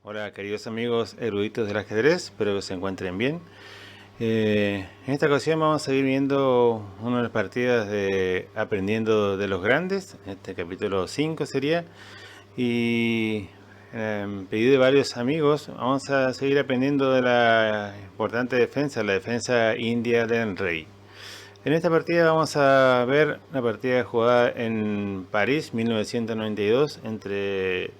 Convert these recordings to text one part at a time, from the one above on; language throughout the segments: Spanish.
Hola queridos amigos eruditos del ajedrez, espero que se encuentren bien. En esta ocasión vamos a seguir viendo una de las partidas de Aprendiendo de los Grandes, este capítulo 5 sería, y pedido de varios amigos vamos a seguir aprendiendo de la importante defensa, la defensa india del rey. En esta partida vamos a ver una partida jugada en París 1992 entre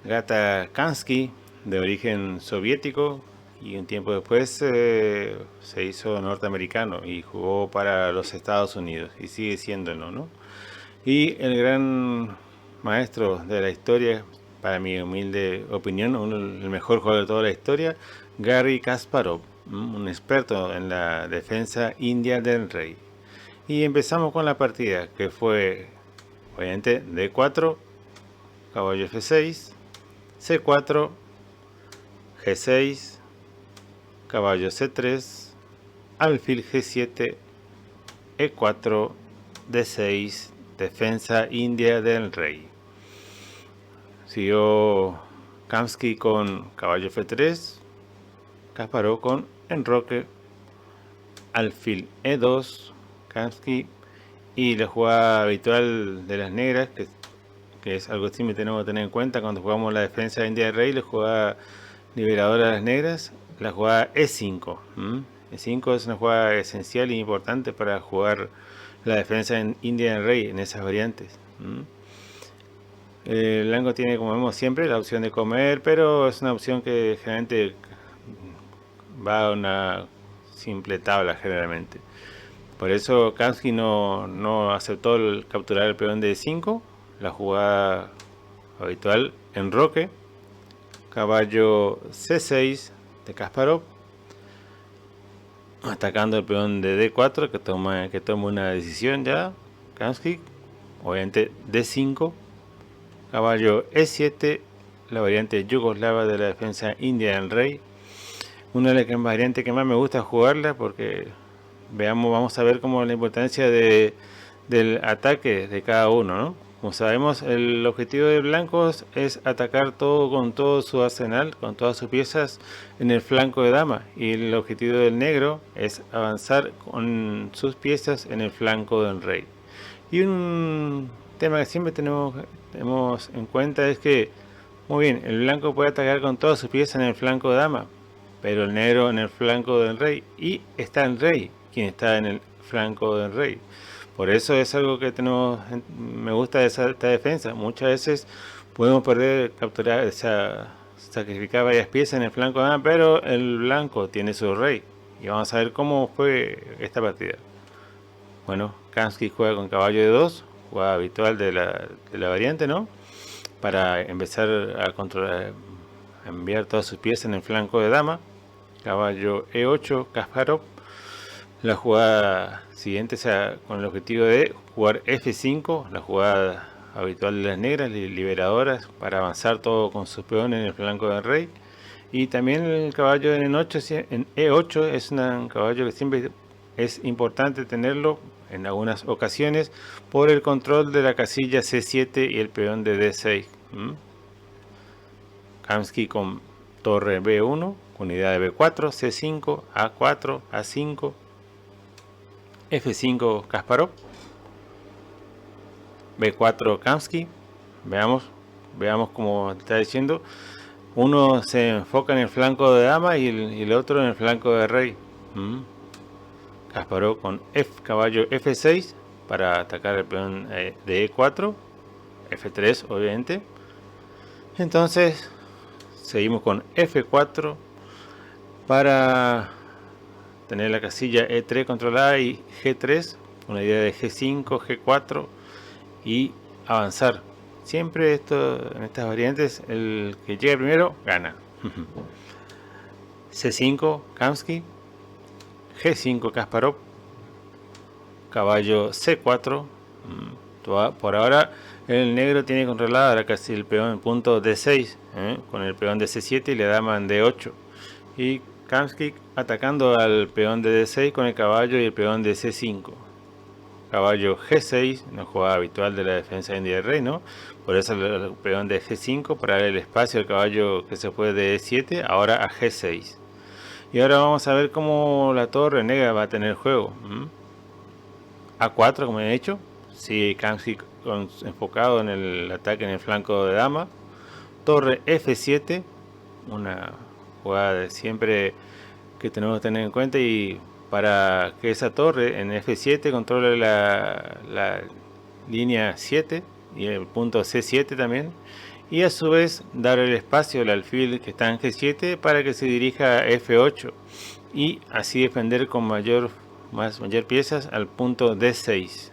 Gata Kansky, de origen soviético, y un tiempo después se hizo norteamericano y jugó para los Estados Unidos y sigue siéndolo, ¿no? Y el gran maestro de la historia, para mi humilde opinión, el mejor jugador de toda la historia, Garry Kasparov, un experto en la defensa india del rey. Y empezamos con la partida, que fue obviamente D4, caballo F6, C4, G6, caballo C3, alfil G7, E4, D6, defensa india del rey. Siguió Kamsky con caballo F3, Kasparov con enroque, alfil E2, Kamsky, y la jugada habitual de las negras, que es algo que siempre tenemos que tener en cuenta cuando jugamos la defensa india del rey, la jugada liberadora de las negras, la jugada E5. E5 es una jugada esencial e importante para jugar la defensa en india del rey en esas variantes. El blanco tiene, como vemos siempre, la opción de comer, pero es una opción que generalmente va a una simple tabla generalmente. Por eso Kamsky no aceptó capturar el peón de E5, la jugada habitual enroque, caballo C6 de Kasparov, atacando el peón de D4 que toma una decisión ya. Kamsky, obviamente D5, caballo E7, la variante yugoslava de la defensa india del rey, una de las variantes que más me gusta jugarla porque vamos a ver cómo la importancia del ataque de cada uno, ¿no? Como sabemos, el objetivo de blancos es atacar todo con todo su arsenal, con todas sus piezas en el flanco de dama, y el objetivo del negro es avanzar con sus piezas en el flanco del rey. Y un tema que siempre tenemos en cuenta es que, muy bien, el blanco puede atacar con todas sus piezas en el flanco de dama, pero el negro en el flanco del rey, y está el rey quien está en el flanco del rey. Por eso es algo que me gusta de esta defensa. Muchas veces podemos perder, capturar, sacrificar varias piezas en el flanco de dama, pero el blanco tiene su rey. Y vamos a ver cómo fue esta partida. Bueno, Kamsky juega con caballo de 2, jugada habitual de la variante, ¿no? Para empezar a controlar, a enviar todas sus piezas en el flanco de dama. Caballo E8, Kasparov. La jugada siguiente, con el objetivo de jugar F5, la jugada habitual de las negras, liberadoras, para avanzar todo con sus peones en el flanco del rey. Y también el caballo en E8 es un caballo que siempre es importante tenerlo en algunas ocasiones por el control de la casilla C7 y el peón de D6. Kamsky con torre B1, unidad de B4, C5, A4, A5, F5 Kasparov, B4 Kamsky. Veamos como está diciendo. Uno se enfoca en el flanco de dama y el otro en el flanco de rey. Kasparov con caballo F6 para atacar el peón de E4, F3 obviamente. Entonces seguimos con F4 para tener la casilla E3 controlada y G3, una idea de G5, G4 y avanzar. Siempre en estas variantes el que llegue primero gana. C5 Kamsky, G5 Kasparov, caballo C4. Por ahora el negro tiene controlada casi el peón en punto D6, con el peón de C7 y la dama en D8. Y Kamsky atacando al peón de D6 con el caballo y el peón de C5. caballo G6, una jugada habitual de la defensa india del rey, ¿no? Por eso el peón de G5 para darle el espacio al caballo que se fue de E7, ahora a G6. Y ahora vamos a ver cómo la torre negra va a tener juego. A4, como he hecho. Sigue Kamsky enfocado en el ataque en el flanco de dama. Torre F7, una jugada de siempre que tenemos que tener en cuenta, y para que esa torre en F7 controle la línea 7 y el punto C7 también, y a su vez dar el espacio al alfil que está en G7 para que se dirija a F8 y así defender con mayor piezas al punto D6.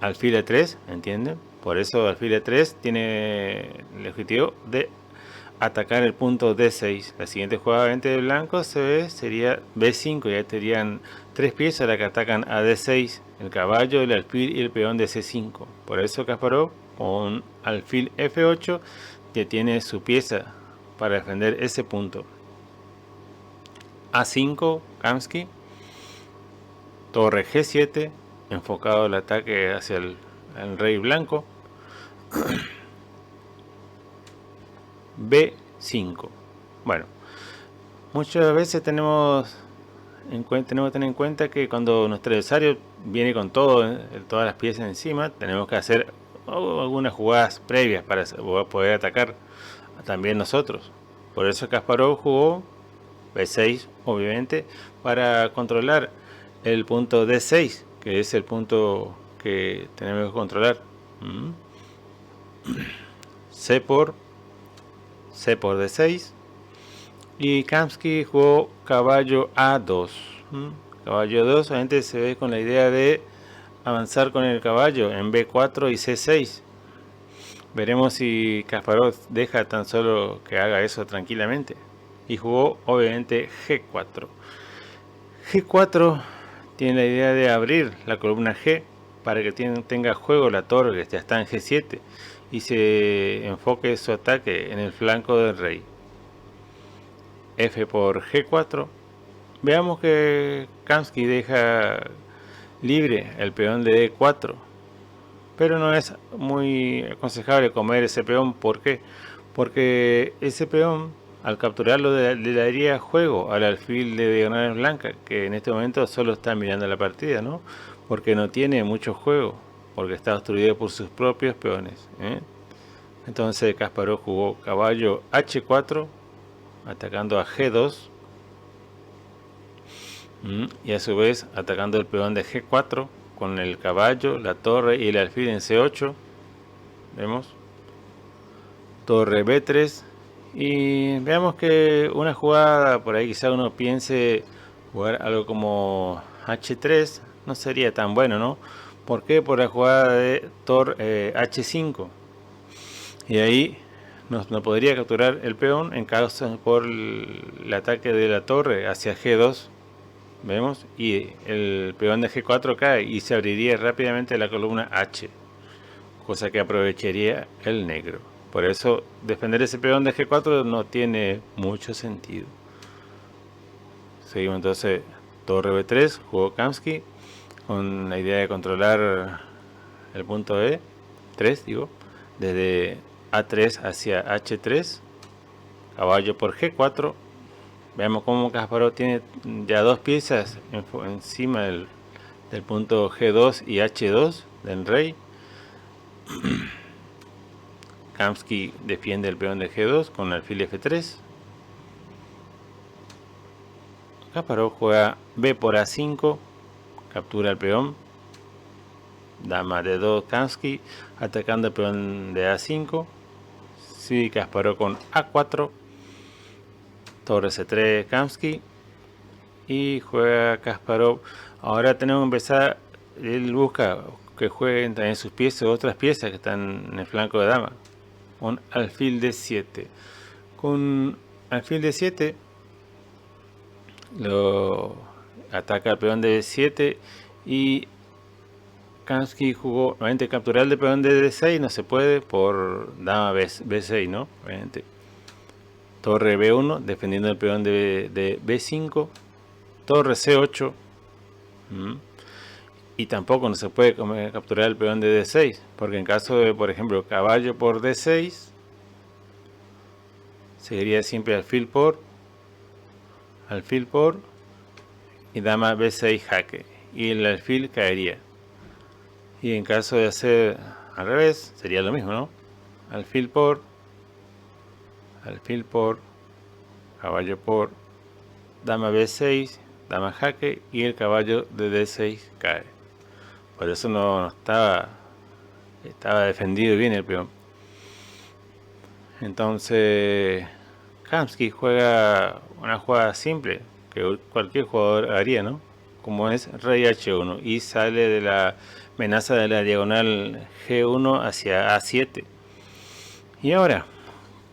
Alfil E3, ¿entienden? Por eso alfil E3 tiene el objetivo de atacar el punto D6. La siguiente jugada de blanco sería B5, ya tendrían 3 piezas las que atacan a D6, el caballo, el alfil y el peón de C5. Por eso Kasparov con alfil F8 ya tiene su pieza para defender ese punto. A5, Kamsky, torre G7, enfocado el ataque hacia el rey blanco. B5. Bueno, muchas veces tenemos que tener en cuenta que cuando nuestro adversario viene con todas las piezas encima, tenemos que hacer algunas jugadas previas para poder atacar también nosotros. Por eso Kasparov jugó B6, obviamente, para controlar el punto D6, que es el punto que tenemos que controlar. C por D6, y Kamsky jugó caballo A2. Caballo 2 obviamente se ve con la idea de avanzar con el caballo en B4 y C6. Veremos si Kasparov deja tan solo que haga eso tranquilamente. Y jugó obviamente G4. G4 tiene la idea de abrir la columna G para que tenga juego la torre que ya está en G7 y se enfoque su ataque en el flanco del rey. F por G4. Veamos que Kamsky deja libre el peón de D4, pero no es muy aconsejable comer ese peón. ¿Por qué? Porque ese peón, al capturarlo, le daría juego al alfil de diagonal blanca, que en este momento solo está mirando la partida, ¿no? Porque no tiene mucho juego, porque está obstruido por sus propios peones, Entonces Kasparov jugó caballo H4, atacando a G2, y a su vez atacando el peón de G4 con el caballo, la torre y el alfil en C8. Vemos torre B3, y veamos que una jugada por ahí quizá uno piense jugar algo como H3 no sería tan bueno, ¿no? ¿Por qué? Por la jugada de torre H5, y ahí no podría capturar el peón en caso por el ataque de la torre hacia G2. Vemos, y el peón de G4 cae y se abriría rápidamente la columna H, cosa que aprovecharía el negro. Por eso defender ese peón de G4 no tiene mucho sentido. Seguimos entonces. Torre B3, jugó Kamsky con la idea de controlar el punto E3, desde A3 hacia H3. Caballo por G4. Veamos cómo Kasparov tiene ya 2 piezas encima del punto G2 y H2 del rey. Kamsky defiende el peón de G2 con alfil F3. Kasparov juega B por A5, captura el peón. Dama de 2 Kamsky, atacando el peón de A5. Sigue Kasparov con A4. Torre C3 Kamsky, y juega Kasparov. Ahora tenemos que empezar. Él busca que jueguen también sus piezas, otras piezas que están en el flanco de dama, con alfil D7. Con alfil D7 lo ataca el peón de D7, y Kamsky jugó nuevamente capturar el peón de D6. No se puede por dama B6, ¿no? Obviamente. Torre B1, defendiendo el peón de B5. Torre C8. Y tampoco no se puede capturar el peón de D6, porque en caso de, por ejemplo, caballo por D6, seguiría siempre alfil por, y dama B6 jaque, y el alfil caería. Y en caso de hacer al revés, sería lo mismo, ¿no? Alfil por, caballo por, dama B6, dama jaque, y el caballo de D6 cae. Por eso no estaba defendido bien el peón. Entonces Kamsky juega una jugada simple que cualquier jugador haría, ¿no? Como es rey H1 y sale de la amenaza de la diagonal G1 hacia A7. Y ahora,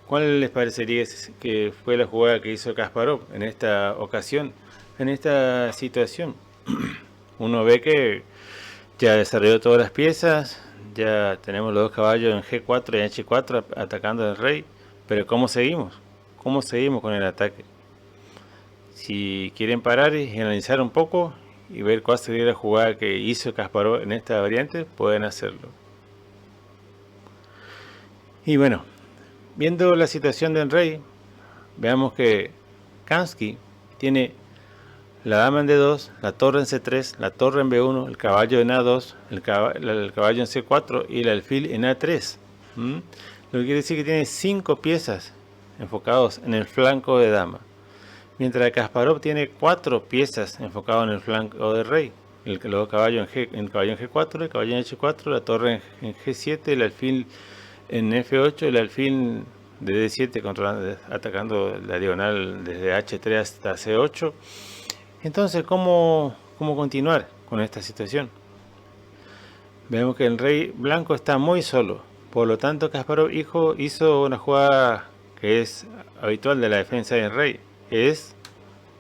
¿cuál les parecería que fue la jugada que hizo Kasparov en esta ocasión, en esta situación? Uno ve que ya desarrolló todas las piezas, ya tenemos los dos caballos en G4 y H4 atacando al rey, pero ¿cómo seguimos? ¿Cómo seguimos con el ataque? Si quieren parar y analizar un poco y ver cuál sería la jugada que hizo Kasparov en esta variante, pueden hacerlo. Y bueno, viendo la situación del rey, veamos que Kamsky tiene la dama en D2, la torre en C3, la torre en B1, el caballo en A2, el caballo en C4 y el alfil en A3. Lo que quiere decir que tiene 5 piezas enfocados en el flanco de dama. Mientras que Kasparov tiene 4 piezas enfocadas en el flanco de rey. El caballo en G4, el caballo en H4, la torre en G7, el alfil en F8, el alfil de D7 atacando la diagonal desde H3 hasta C8. Entonces, ¿cómo continuar con esta situación? Vemos que el rey blanco está muy solo. Por lo tanto, Kasparov hizo una jugada que es habitual de la defensa del rey. Es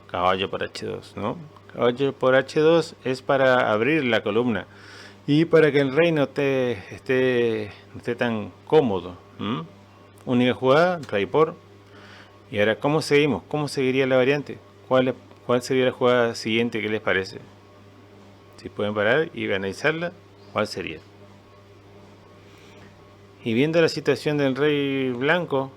caballo por H2, ¿no? Caballo por H2 es para abrir la columna y para que el rey no esté tan cómodo. Única jugada, rey por. Y ahora, ¿cómo seguimos? ¿Cómo seguiría la variante? ¿Cuál sería la jugada siguiente? ¿Qué les parece? Si pueden parar y analizarla, ¿cuál sería? Y viendo la situación del rey blanco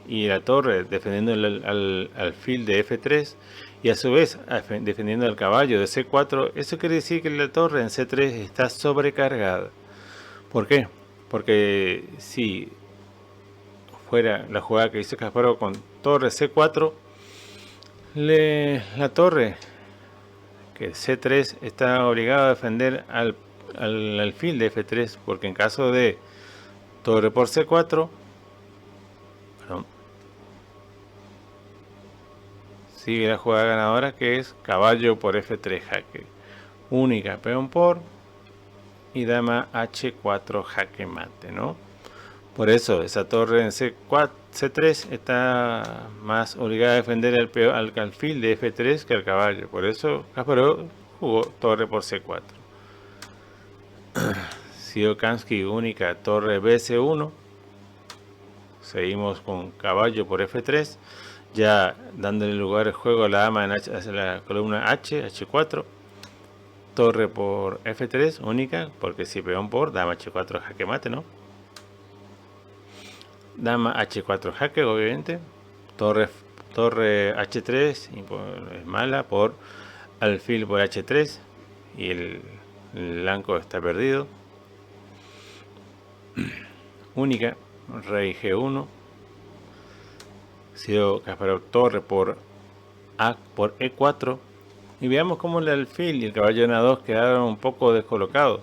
y la torre defendiendo al alfil de F3 y a su vez defendiendo al caballo de C4, eso quiere decir que la torre en C3 está sobrecargada. ¿Por qué? Porque si fuera la jugada que hizo Kasparov con torre C4, la torre que C3 está obligado a defender al alfil de F3, porque en caso de torre por C4, sigue la jugada ganadora, que es caballo por F3 jaque, única peón por y dama H4 jaque mate, ¿no? Por eso esa torre en C3 está más obligada a defender al alfil de F3 que al caballo. Por eso Kasparov jugó torre por C4. Siguió Kamsky única torre BC1. Seguimos con caballo por F3, ya dándole lugar al juego a la dama hacia la columna H4. Torre por F3 única, porque si peón por dama H4 jaque mate, ¿no? Dama H4 jaque, obviamente. Torre H3 es mala por alfil por H3 y el blanco está perdido. Única, rey G1. Sido Kasparov torre por E4. Y veamos cómo el alfil y el caballo en A2 quedaron un poco descolocados,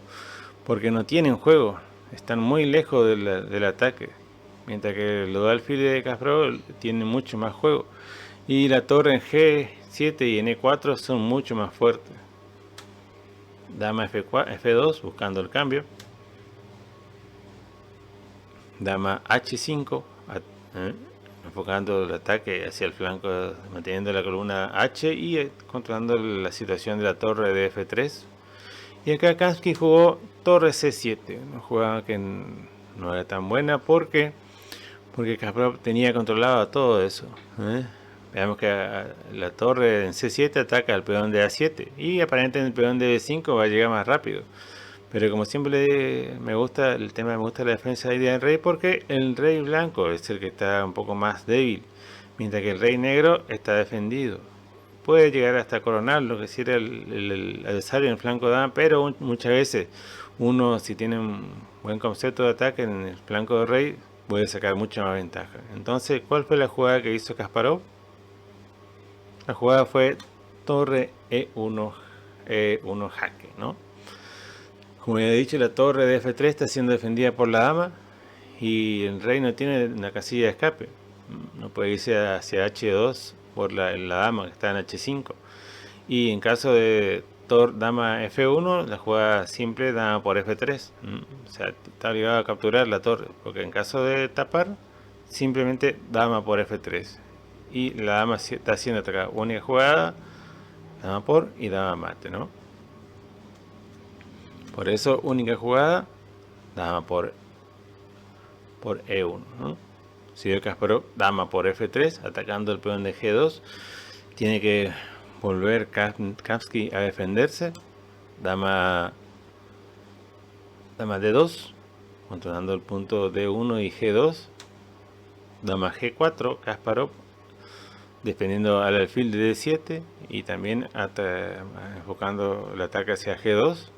porque no tienen juego, están muy lejos del ataque. Mientras que los alfiles de Kasparov tienen mucho más juego. Y la torre en G7 y en E4 son mucho más fuertes. Dama F2 buscando el cambio. Dama H5 enfocando el ataque hacia el flanco, manteniendo la columna H y controlando la situación de la torre de F3. Y acá Kamsky jugó torre C7, una jugada que no era tan buena porque Kasparov tenía controlado todo eso, Veamos que la torre en C7 ataca al peón de A7 y aparentemente el peón de B5 va a llegar más rápido. Pero como siempre me gusta la defensa de del rey, porque el rey blanco es el que está un poco más débil, mientras que el rey negro está defendido. Puede llegar hasta coronar lo que quiera el adversario en el flanco de dama, pero muchas veces uno, si tiene un buen concepto de ataque en el flanco de rey, puede sacar mucha más ventaja. Entonces, ¿cuál fue la jugada que hizo Kasparov? La jugada fue torre E1 jaque, ¿no? Como ya he dicho, la torre de F3 está siendo defendida por la dama y el rey no tiene una casilla de escape. No puede irse hacia H2 por la dama que está en H5. Y en caso de dama F1, la jugada simple dama por F3. O sea, está obligado a capturar la torre, porque en caso de tapar, simplemente dama por F3. Y la dama está siendo atacada. Única jugada, dama por y dama mate, ¿no? Por eso, única jugada, dama por E1, ¿no? Siguió Kasparov, dama por F3, atacando el peón de G2. Tiene que volver Kamsky a defenderse. Dama D2, controlando el punto D1 y G2. Dama G4, Kasparov defendiendo al alfil de D7 y también enfocando el ataque hacia G2.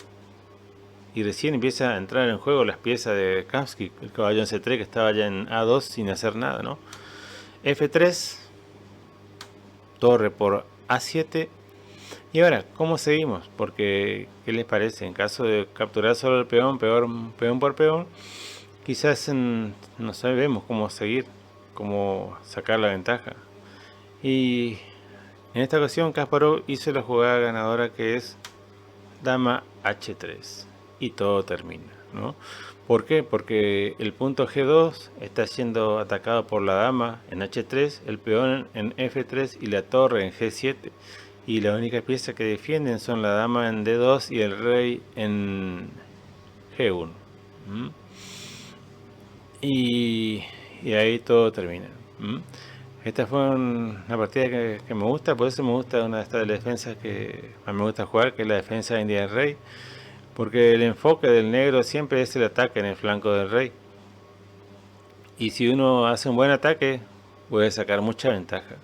Y recién empieza a entrar en juego las piezas de Kamsky, el caballo en C3 que estaba ya en A2 sin hacer nada, ¿no? F3, torre por A7. Y ahora, ¿cómo seguimos? Porque, ¿qué les parece? En caso de capturar solo el peón, peón por peón, quizás no sabemos cómo seguir, cómo sacar la ventaja. Y en esta ocasión Kasparov hizo la jugada ganadora, que es dama H3. Y todo termina, ¿no? ¿Por qué? Porque el punto G2 está siendo atacado por la dama en H3, el peón en F3 y la torre en G7. Y la única pieza que defienden son la dama en D2 y el rey en G1. Y ahí todo termina. Esta fue una partida que me gusta, por eso me gusta una de estas defensas que más me gusta jugar, que es la defensa de India del Rey. Porque el enfoque del negro siempre es el ataque en el flanco del rey. Y si uno hace un buen ataque, puede sacar mucha ventaja.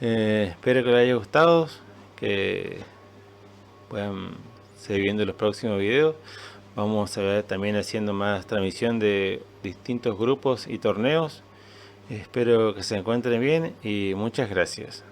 Espero que les haya gustado, que puedan seguir viendo los próximos videos. Vamos a ver también haciendo más transmisión de distintos grupos y torneos. Espero que se encuentren bien y muchas gracias.